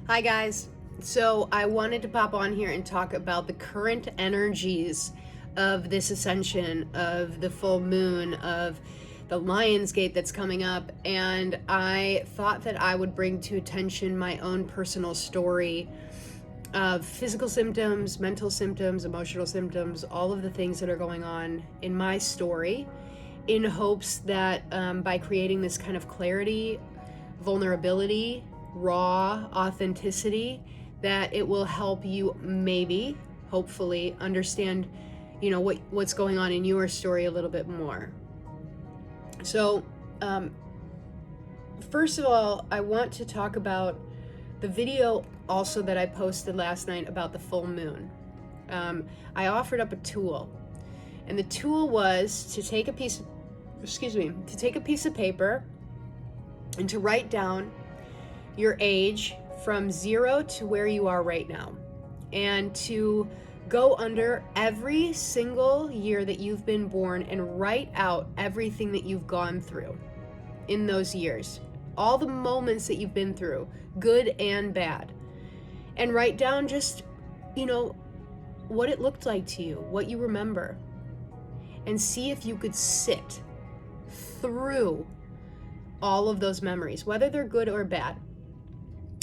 Hi guys. So I wanted to pop on here and talk about the current energies of this ascension, of the full moon, of the Lion's Gate that's coming up, and I thought that I would bring to attention my own personal story of physical symptoms, mental symptoms, emotional symptoms, all of the things that are going on in my story, in hopes that by creating this kind of clarity, vulnerability, raw authenticity, that it will help you maybe, hopefully, understand, what's going on in your story a little bit more. So, first of all, I want to talk about the video also that I posted last night about the full moon. I offered up a tool, and the tool was to take a piece of paper and to write down your age from 0 to where you are right now, and to go under every single year that you've been born and write out everything that you've gone through in those years, all the moments that you've been through, good and bad, and write down just, what it looked like to you, what you remember, and see if you could sit through all of those memories, whether they're good or bad.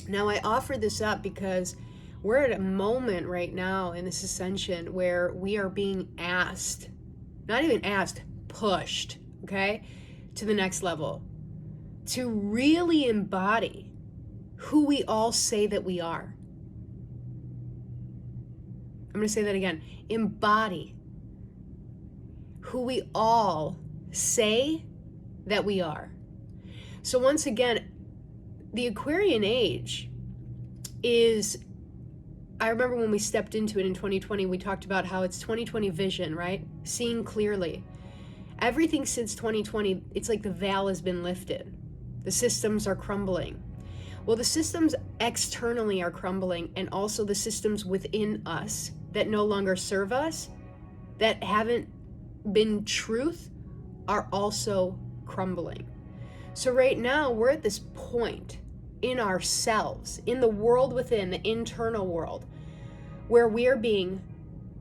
Now, I offer this up because we're at a moment right now in this ascension where we are being asked, not even asked, pushed, okay, to the next level, to really embody who we all say that we are. I'm going to say that again. Embody who we all say that we are. So once again, the Aquarian age is, I remember when we stepped into it in 2020, we talked about how it's 2020 vision, right? Seeing clearly. Everything since 2020, it's like the veil has been lifted. The systems are crumbling. Well, the systems externally are crumbling, and also the systems within us that no longer serve us, that haven't been truth, are also crumbling. So right now, we're at this point in ourselves, in the world within, the internal world, where we're being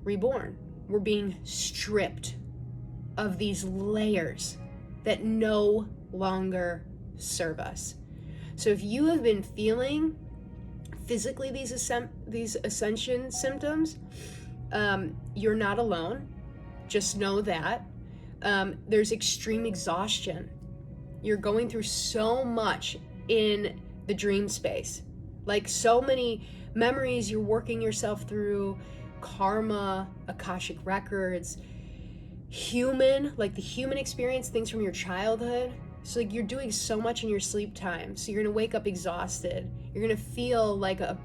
reborn. We're being stripped of these layers that no longer serve us. So if you have been feeling physically these ascension symptoms, you're not alone. Just know that. There's extreme exhaustion. You're going through so much in the dream space, like so many memories you're working yourself through, karma, Akashic records, the human experience, things from your childhood. So like you're doing so much in your sleep time, so you're gonna wake up exhausted. You're gonna feel like a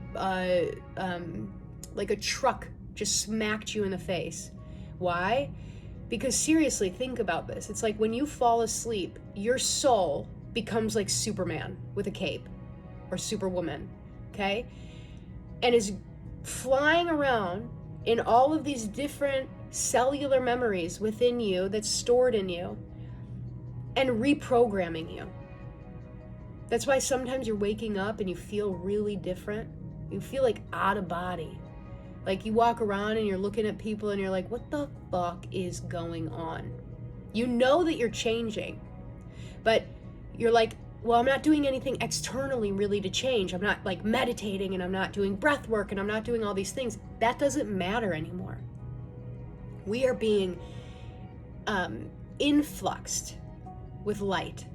truck just smacked you in the face. Why? Because seriously, think about this. It's like when you fall asleep, your soul becomes like Superman with a cape, or Superwoman, okay? And is flying around in all of these different cellular memories within you that's stored in you and reprogramming you. That's why sometimes you're waking up and you feel really different. You feel like out of body. Like you walk around and you're looking at people and you're like, what the fuck is going on? You know that you're changing, but you're like, well, I'm not doing anything externally really to change. I'm not like meditating, and I'm not doing breath work, and I'm not doing all these things. That doesn't matter anymore. We are being influxed with light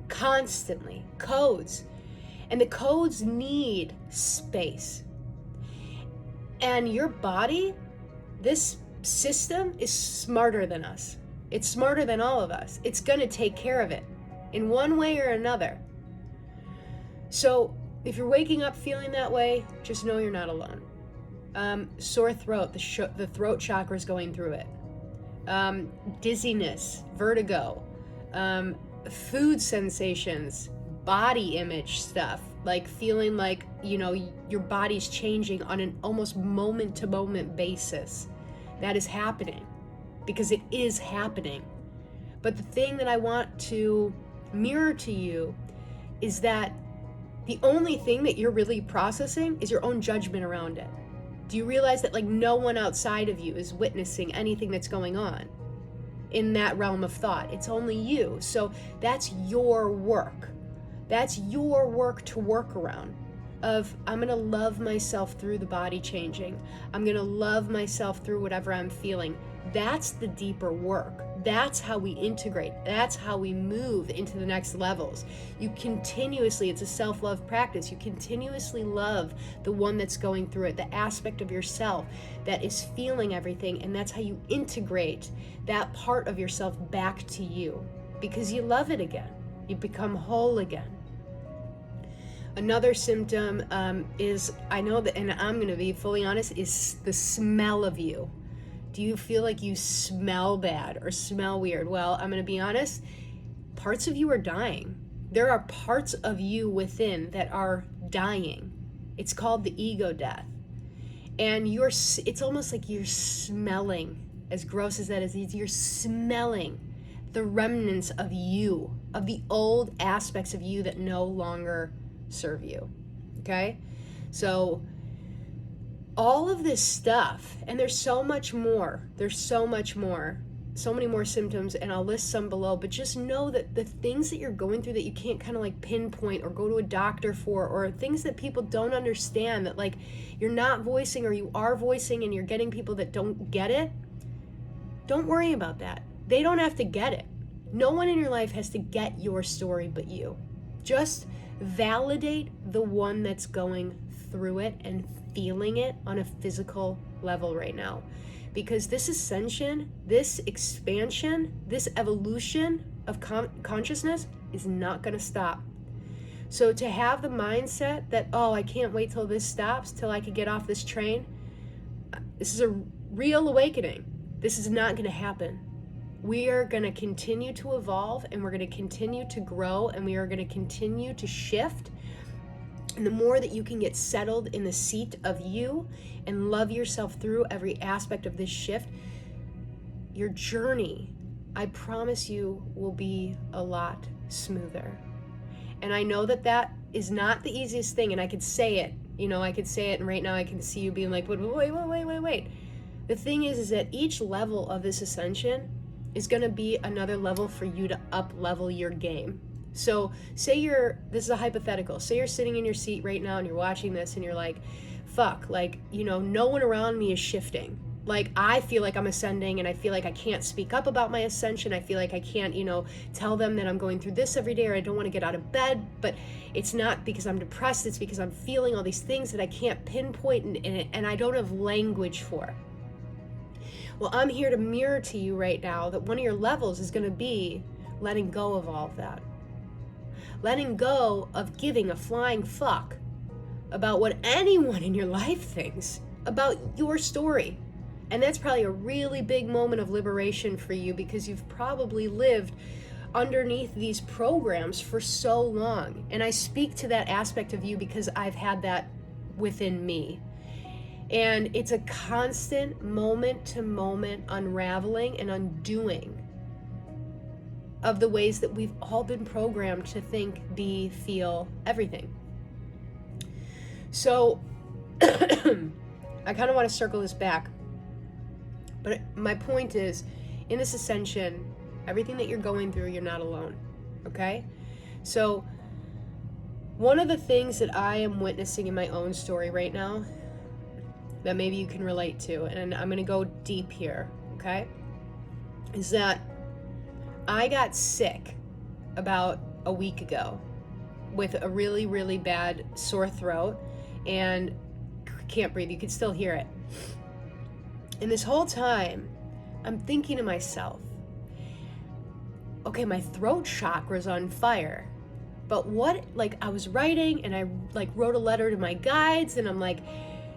constantly, codes, and the codes need space. And your body, this system is smarter than us. It's smarter than all of us. It's gonna take care of it in one way or another. So if you're waking up feeling that way, just know you're not alone. Sore throat, the throat chakra is going through it. Dizziness, vertigo, food sensations, body image stuff, like feeling like, your body's changing on an almost moment-to-moment basis. That is happening, because it is happening. But the thing that I want to mirror to you is that The only thing that you're really processing is your own judgment around it. Do you realize that like no one outside of you is witnessing anything that's going on in that realm of thought? It's only you. So that's your work. That's your work to work around. Of, I'm going to love myself through the body changing. I'm going to love myself through whatever I'm feeling. That's the deeper work. That's how we integrate. That's how we move into the next levels. You continuously, it's a self-love practice. You continuously love the one that's going through it, the aspect of yourself that is feeling everything. And that's how you integrate that part of yourself back to you, because you love it again. You become whole again. Another symptom is, I know that, and I'm going to be fully honest, is the smell of you. Do you feel like you smell bad or smell weird? Well, I'm going to be honest, parts of you are dying. There are parts of you within that are dying. It's called the ego death. And it's almost like you're smelling, as gross as that is, you're smelling the remnants of you, of the old aspects of you that no longer serve you. Okay? So all of this stuff, and there's so much more, so many more symptoms, and I'll list some below, but just know that the things that you're going through that you can't kind of like pinpoint or go to a doctor for, or things that people don't understand, that like you're not voicing or you are voicing and you're getting people that don't get it, don't worry about that. They don't have to get it. No one in your life has to get your story but you. Just validate the one that's going through it and feeling it on a physical level right now. Because this ascension, this expansion, this evolution of consciousness is not going to stop. So to have the mindset that, oh, I can't wait till this stops, till I can get off this train, this is a real awakening. This is not going to happen. We are going to continue to evolve, and we're going to continue to grow, and we are going to continue to shift. And the more that you can get settled in the seat of you and love yourself through every aspect of this shift, your journey, I promise you, will be a lot smoother. And I know that that is not the easiest thing, and I could say it, I could say it, and right now I can see you being like, wait. The thing is that each level of this ascension is going to be another level for you to up level your game. So say this is a hypothetical, say you're sitting in your seat right now and you're watching this and you're like, fuck, like, no one around me is shifting. Like, I feel like I'm ascending and I feel like I can't speak up about my ascension. I feel like I can't, tell them that I'm going through this every day, or I don't want to get out of bed, but it's not because I'm depressed, it's because I'm feeling all these things that I can't pinpoint and I don't have language for. Well, I'm here to mirror to you right now that one of your levels is going to be letting go of all of that. Letting go of giving a flying fuck about what anyone in your life thinks about your story. And that's probably a really big moment of liberation for you, because you've probably lived underneath these programs for so long. And I speak to that aspect of you because I've had that within me. And it's a constant moment-to-moment unraveling and undoing of the ways that we've all been programmed to think, be, feel, everything. So I kind of want to circle this back. But my point is, in this ascension, everything that you're going through, you're not alone, okay? So one of the things that I am witnessing in my own story right now that maybe you can relate to, and I'm going to go deep here, okay, is that I got sick about a week ago with a really, really bad sore throat and can't breathe. You can still hear it. And this whole time, I'm thinking to myself, okay, my throat chakra's on fire. But what, like, I was writing and I wrote a letter to my guides, and I'm like,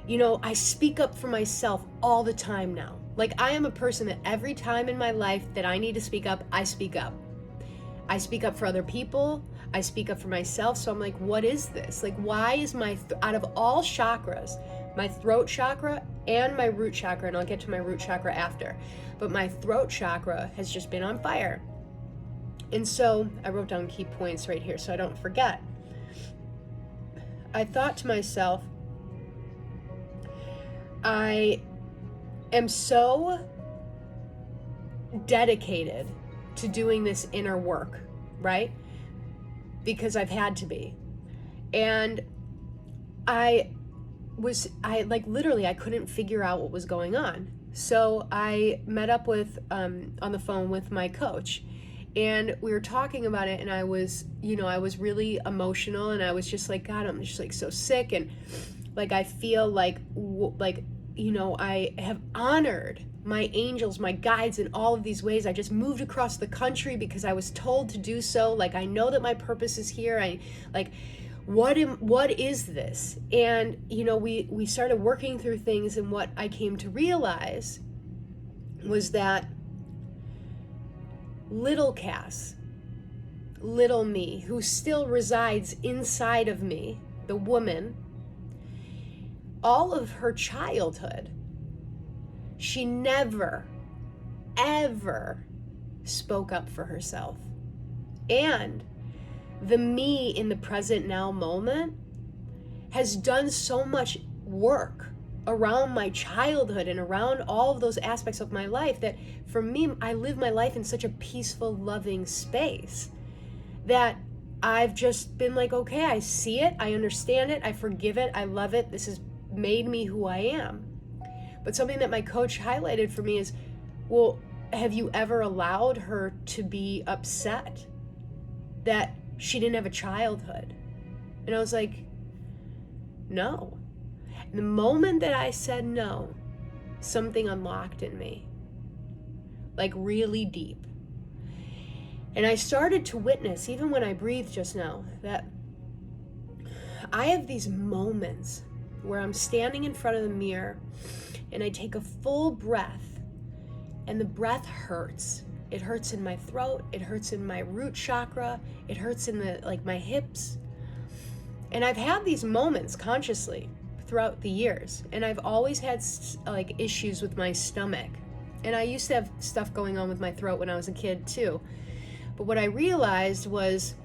I speak up for myself all the time now. Like, I am a person that every time in my life that I need to speak up, I speak up. I speak up for other people. I speak up for myself. So I'm like, what is this? Like, why is out of all chakras, my throat chakra and my root chakra, and I'll get to my root chakra after, but my throat chakra has just been on fire. And so I wrote down key points right here so I don't forget. I thought to myself, I am so dedicated to doing this inner work, right? Because I've had to be. And I couldn't figure out what was going on. So I met up with, on the phone with my coach, and we were talking about it, and I was really emotional, and I was just like, God, I'm just like so sick, and like I feel like I have honored my angels, my guides in all of these ways. I just moved across the country because I was told to do so. Like, I know that my purpose is here. What is this? And we started working through things, and what I came to realize was that little Cass, little me, who still resides inside of me, the woman, all of her childhood, she never, ever spoke up for herself. And the me in the present now moment has done so much work around my childhood and around all of those aspects of my life that for me, I live my life in such a peaceful, loving space that I've just been like, okay, I see it, I understand it, I forgive it, I love it, this has made me who I am. But something that my coach highlighted for me is, well, have you ever allowed her to be upset that she didn't have a childhood? And I was like, no. And the moment that I said no, something unlocked in me, like really deep. And I started to witness, even when I breathed just now, that I have these moments where I'm standing in front of the mirror and I take a full breath, and the breath hurts. It hurts in my throat, it hurts in my root chakra, it hurts in my hips. And I've had these moments consciously throughout the years, and I've always had issues with my stomach. And I used to have stuff going on with my throat when I was a kid too. But what I realized was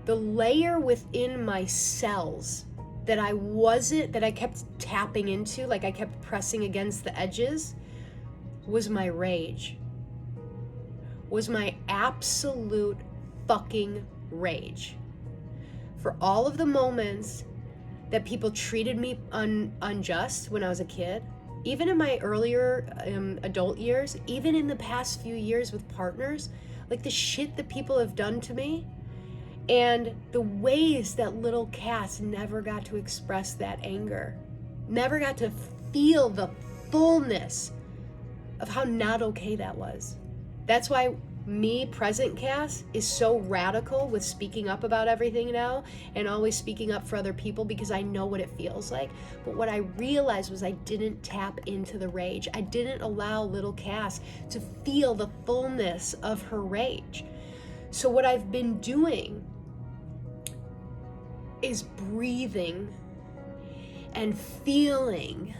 the layer within my cells that I kept tapping into, like I kept pressing against the edges, was my rage. Was my absolute fucking rage. For all of the moments that people treated me unjust when I was a kid, even in my earlier adult years, even in the past few years with partners, like the shit that people have done to me, and the ways that little Cass never got to express that anger, never got to feel the fullness of how not okay that was. That's why me, present Cass, is so radical with speaking up about everything now and always speaking up for other people, because I know what it feels like. But what I realized was I didn't tap into the rage. I didn't allow little Cass to feel the fullness of her rage. So what I've been doing is breathing and feeling.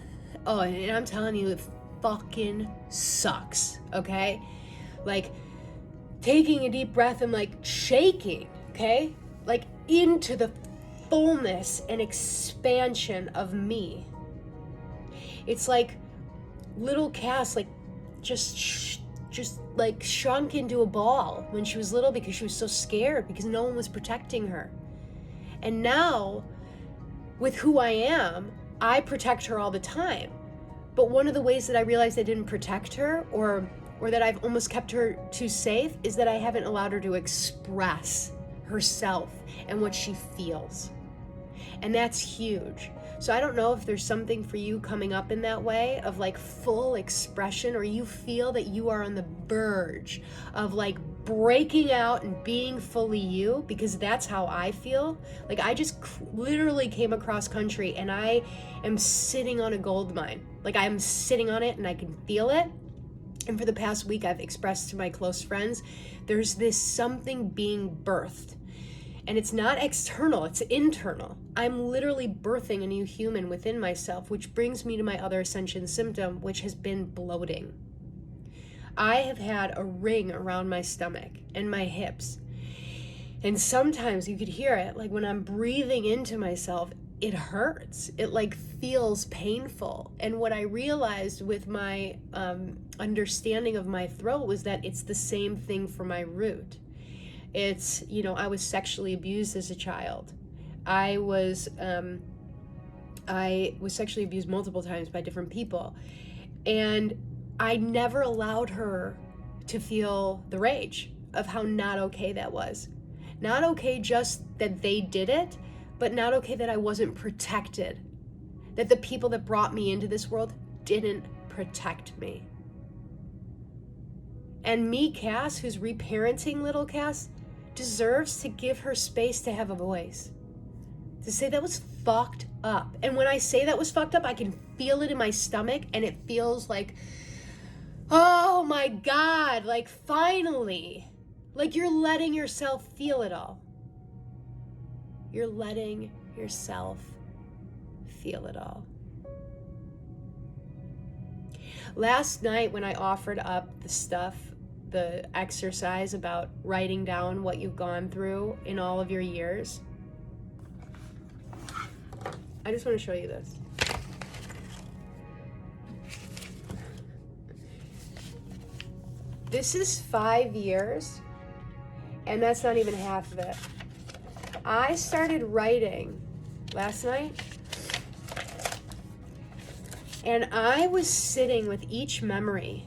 Oh, and I'm telling you, it fucking sucks, okay? Like, taking a deep breath and like shaking, okay? Like into the fullness and expansion of me. It's like little Cass, like just like shrunk into a ball when she was little because she was so scared because no one was protecting her. And now, with who I am, I protect her all the time. But one of the ways that I realized I didn't protect her, or that I've almost kept her too safe, is that I haven't allowed her to express herself and what she feels. And that's huge. So I don't know if there's something for you coming up in that way of like full expression, or you feel that you are on the verge of like breaking out and being fully you, because that's how I feel. Like I just literally came across country and I am sitting on a gold mine. Like I'm sitting on it and I can feel it. And for the past week, I've expressed to my close friends, there's this something being birthed. And it's not external, it's internal. I'm literally birthing a new human within myself, which brings me to my other ascension symptom, which has been bloating. I have had a ring around my stomach and my hips. And sometimes you could hear it, like when I'm breathing into myself, it hurts. It like feels painful. And what I realized with my understanding of my throat was that it's the same thing for my root. It's, I was sexually abused as a child. I was sexually abused multiple times by different people. And I never allowed her to feel the rage of how not okay that was. Not okay just that they did it, but not okay that I wasn't protected. That the people that brought me into this world didn't protect me. And me, Cass, who's reparenting little Cass, deserves to give her space to have a voice. To say that was fucked up. And when I say that was fucked up, I can feel it in my stomach, and it feels like, oh my God, like finally. Like you're letting yourself feel it all. You're letting yourself feel it all. Last night when I offered up the exercise about writing down what you've gone through in all of your years, I just want to show you this. This is 5 years, and that's not even half of it. I started writing last night, and I was sitting with each memory,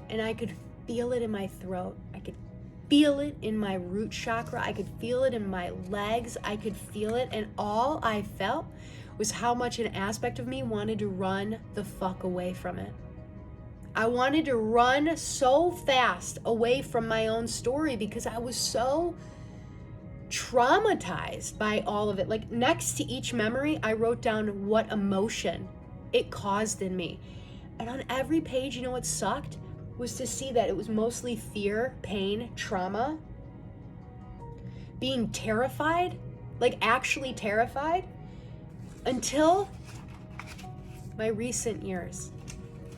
and I could feel it in my throat. I could feel it in my root chakra. I could feel it in my legs. I could feel it, and all I felt was how much an aspect of me wanted to run the fuck away from it. I wanted to run so fast away from my own story because I was so traumatized by all of it. Like next to each memory, I wrote down what emotion it caused in me. And on every page, you know what sucked? Was to see that it was mostly fear, pain, trauma, being terrified, like actually terrified, until my recent years,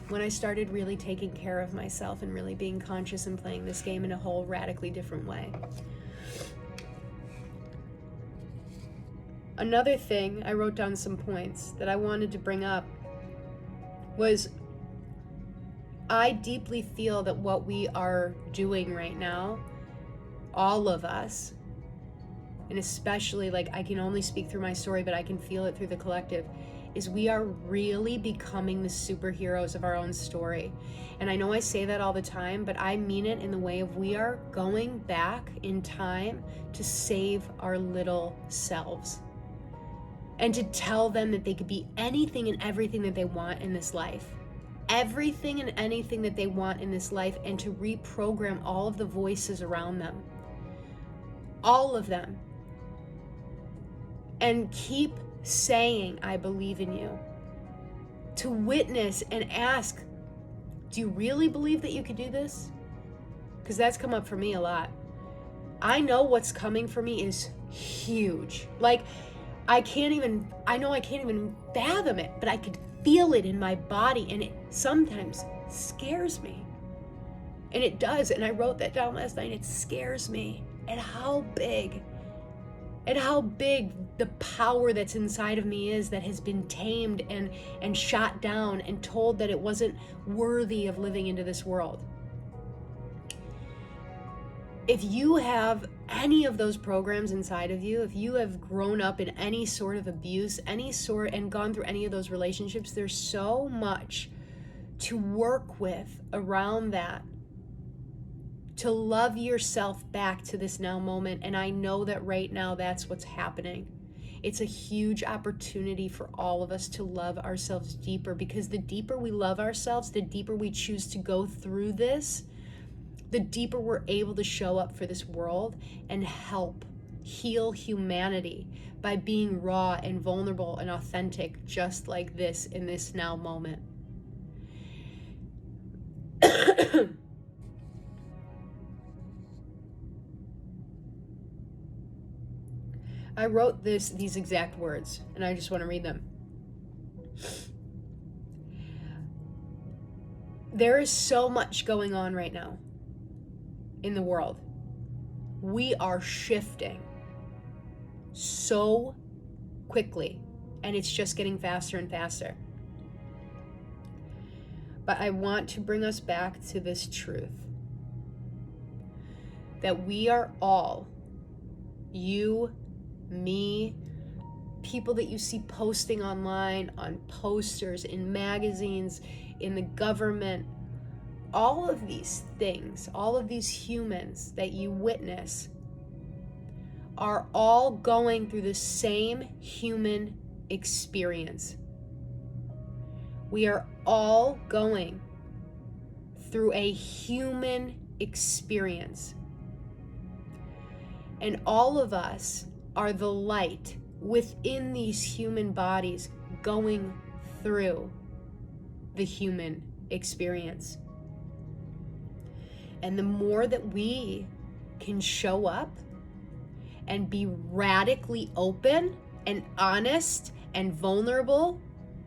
when I started really taking care of myself and really being conscious and playing this game in a whole radically different way. Another thing, I wrote down some points that I wanted to bring up, was I deeply feel that what we are doing right now, all of us, and especially, like, I can only speak through my story, but I can feel it through the collective, is we are really becoming the superheroes of our own story. And I know I say that all the time, but I mean it in the way of we are going back in time to save our little selves. And to tell them that they could be anything and everything that they want in this life. Everything and anything that they want in this life, and to reprogram all of the voices around them. All of them. And keep saying, I believe in you. To witness and ask, do you really believe that you could do this? Because that's come up for me a lot. I know what's coming for me is huge. Like, I know I can't even fathom it, but I could feel it in my body, and it sometimes scares me. And it does, and I wrote that down last night. It scares me at how big the power that's inside of me is, that has been tamed and shot down and told that it wasn't worthy of living into this world. If you have any of those programs inside of you, if you have grown up in any sort of abuse, and gone through any of those relationships, there's so much to work with around that, to love yourself back to this now moment. And I know that right now that's what's happening. It's a huge opportunity for all of us to love ourselves deeper, because the deeper we love ourselves, the deeper we choose to go through this, the deeper we're able to show up for this world and help heal humanity by being raw and vulnerable and authentic, just like this in this now moment. I wrote these exact words, and I just want to read them. There is so much going on right now in the world. We are shifting so quickly, and it's just getting faster and faster. But I want to bring us back to this truth that we are all, you, me, people that you see posting online, on posters, in magazines, in the government, all of these things, all of these humans that you witness are all going through the same human experience. We are all going through a human experience. And all of us are the light within these human bodies going through the human experience. And the more that we can show up and be radically open and honest and vulnerable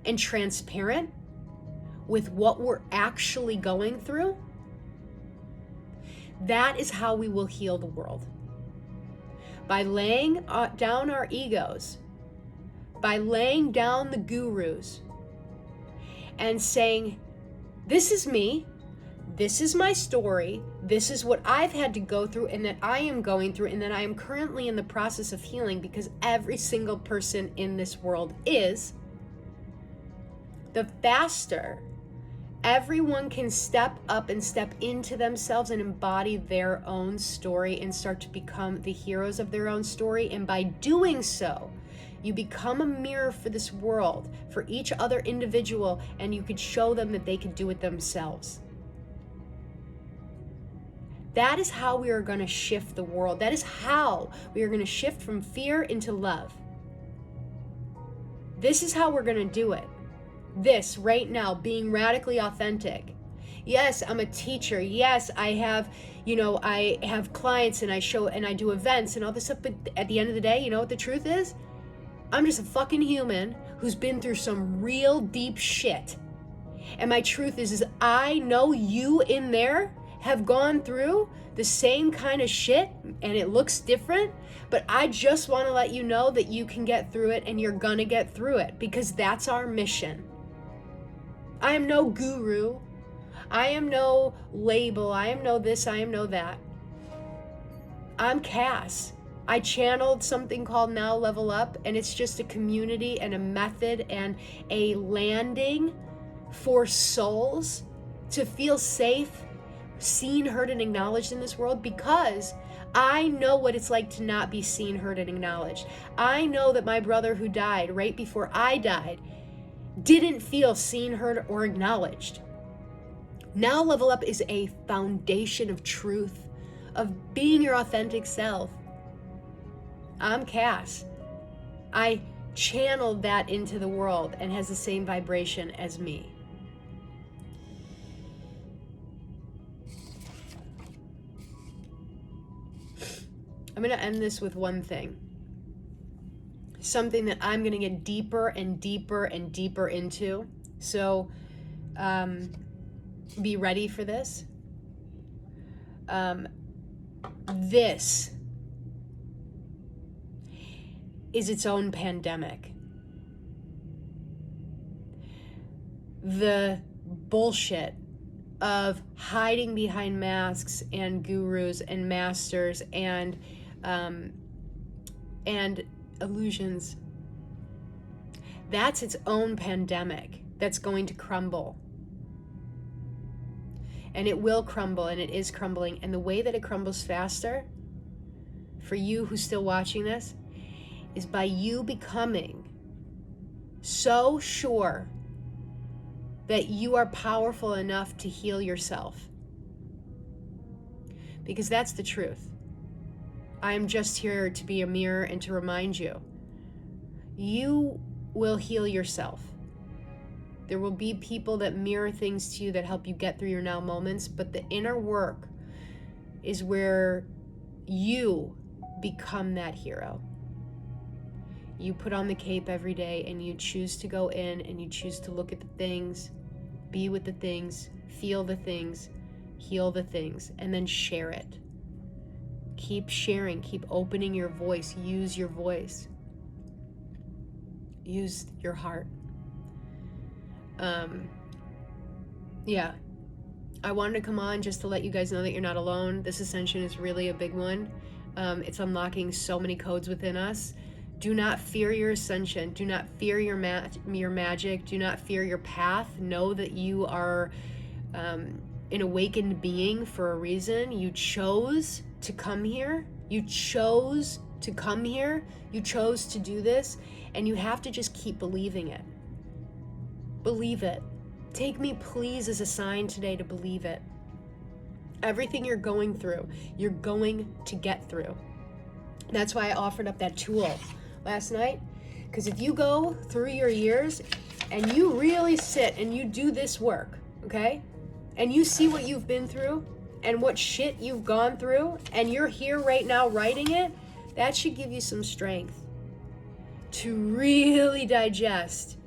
and transparent with what we're actually going through, that is how we will heal the world. By laying down our egos, by laying down the gurus and saying, this is me, this is my story, this is what I've had to go through and that I am going through and that I am currently in the process of healing, because every single person in this world is, the faster everyone can step up and step into themselves and embody their own story and start to become the heroes of their own story. And by doing so, you become a mirror for this world, for each other individual, and you could show them that they could do it themselves. That is how we are going to shift the world. That is how we are going to shift from fear into love. This is how we're going to do it. This right now, being radically authentic. Yes, I'm a teacher. Yes, I have clients and I show and I do events and all this stuff. But at the end of the day, you know what the truth is? I'm just a fucking human who's been through some real deep shit. And my truth is I know you in there have gone through the same kind of shit, and it looks different, but I just want to let you know that you can get through it, and you're gonna get through it, because that's our mission. I am no guru. I am no label. I am no this. I am no that. I'm Cass. I channeled something called Now Level Up, and it's just a community and a method and a landing for souls to feel safe, seen, heard, and acknowledged in this world, because I know what it's like to not be seen, heard, and acknowledged. I know that my brother who died right before I died didn't feel seen, heard, or acknowledged. Now Level Up is a foundation of truth, of being your authentic self. I'm Cass. I channeled that into the world and has the same vibration as me. I'm going to end this with one thing. Something that I'm going to get deeper and deeper and deeper into. So be ready for this. This is its own pandemic. The bullshit of hiding behind masks and gurus and masters and illusions. That's its own pandemic that's going to crumble. And it will crumble, and it is crumbling. And the way that it crumbles faster, for you who's still watching this, is by you becoming so sure that you are powerful enough to heal yourself. Because that's the truth. I am just here to be a mirror and to remind you. You will heal yourself. There will be people that mirror things to you that help you get through your now moments, but the inner work is where you become that hero. You put on the cape every day and you choose to go in and you choose to look at the things, be with the things, feel the things, heal the things, and then share it. Keep sharing, keep opening your voice. Use your voice. Use your heart. Yeah. I wanted to come on just to let you guys know that you're not alone. This ascension is really a big one. It's unlocking so many codes within us. Do not fear your ascension. Do not fear your magic. Do not fear your path. Know that you are an awakened being for a reason. You chose to come here. You chose to come here. You chose to do this. And you have to just keep believing it. Believe it. Take me, please, as a sign today to believe it. Everything you're going through, you're going to get through. That's why I offered up that tool last night. Because if you go through your years and you really sit and you do this work, okay? And you see what you've been through and what shit you've gone through, and you're here right now writing it, that should give you some strength to really digest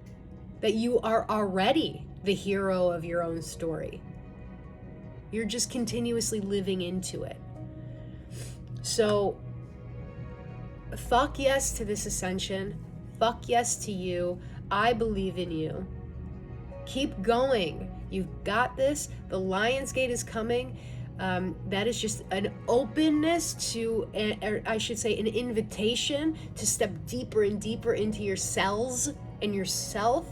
that you are already the hero of your own story. You're just continuously living into it. So, fuck yes to this ascension. Fuck yes to you. I believe in you. Keep going. You've got this. The Lion's Gate is coming. That is just an openness to, or I should say, an invitation to step deeper and deeper into your cells and yourself.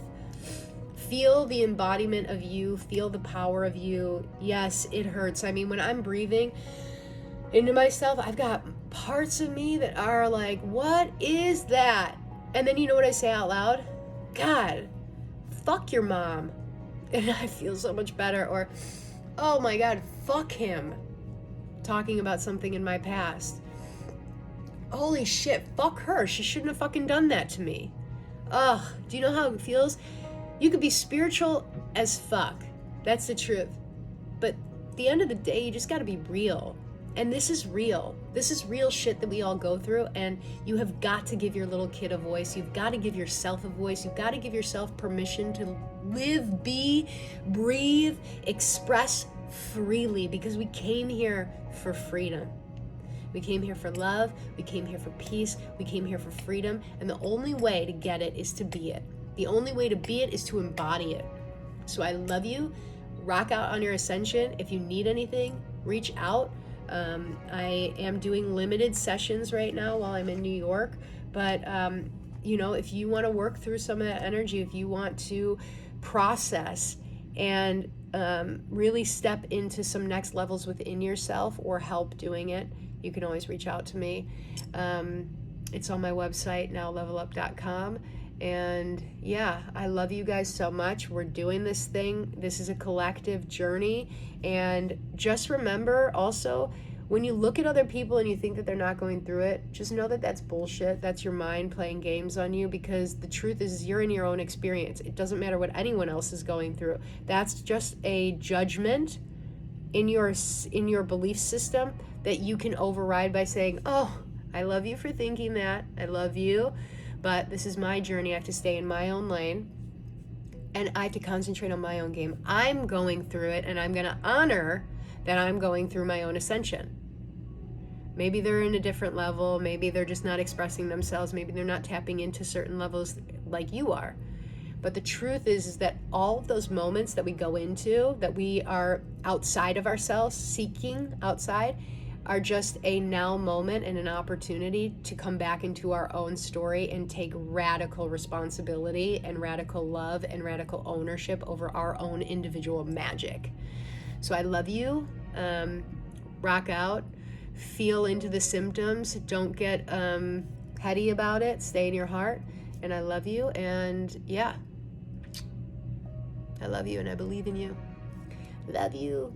Feel the embodiment of you. Feel the power of you. Yes, it hurts. I mean, when I'm breathing into myself, I've got parts of me that are like, what is that? And then you know what I say out loud? God, fuck your mom. And I feel so much better. Or, oh my God, fuck him. Talking about something in my past. Holy shit, fuck her. She shouldn't have fucking done that to me. Ugh, do you know how it feels? You could be spiritual as fuck. That's the truth. But at the end of the day, you just gotta be real. And this is real. This is real shit that we all go through, and you have got to give your little kid a voice. You've got to give yourself a voice. You've got to give yourself permission to live, be, breathe, express freely, because we came here for freedom. We came here for love. We came here for peace. We came here for freedom. And the only way to get it is to be it. The only way to be it is to embody it. So I love you. Rock out on your ascension. If you need anything, reach out. I am doing limited sessions right now while I'm in New York. But, you know, if you want to work through some of that energy, if you want to process and really step into some next levels within yourself or help doing it, you can always reach out to me. It's on my website, nowlevelup.com. And yeah, I love you guys so much. We're doing this thing. This is a collective journey. And just remember also, when you look at other people and you think that they're not going through it, just know that that's bullshit. That's your mind playing games on you, because the truth is you're in your own experience. It doesn't matter what anyone else is going through. That's just a judgment in your belief system that you can override by saying, oh, I love you for thinking that. I love you. But this is my journey. I have to stay in my own lane, and I have to concentrate on my own game. I'm going through it, and I'm going to honor that I'm going through my own ascension. Maybe they're in a different level. Maybe they're just not expressing themselves. Maybe they're not tapping into certain levels like you are. But the truth is that all of those moments that we go into, that we are outside of ourselves, seeking outside, are just a now moment and an opportunity to come back into our own story and take radical responsibility and radical love and radical ownership over our own individual magic. So I love you. Rock out. Feel into the symptoms. Don't get heady about it. Stay in your heart. And I love you. And yeah, I love you and I believe in you. Love you.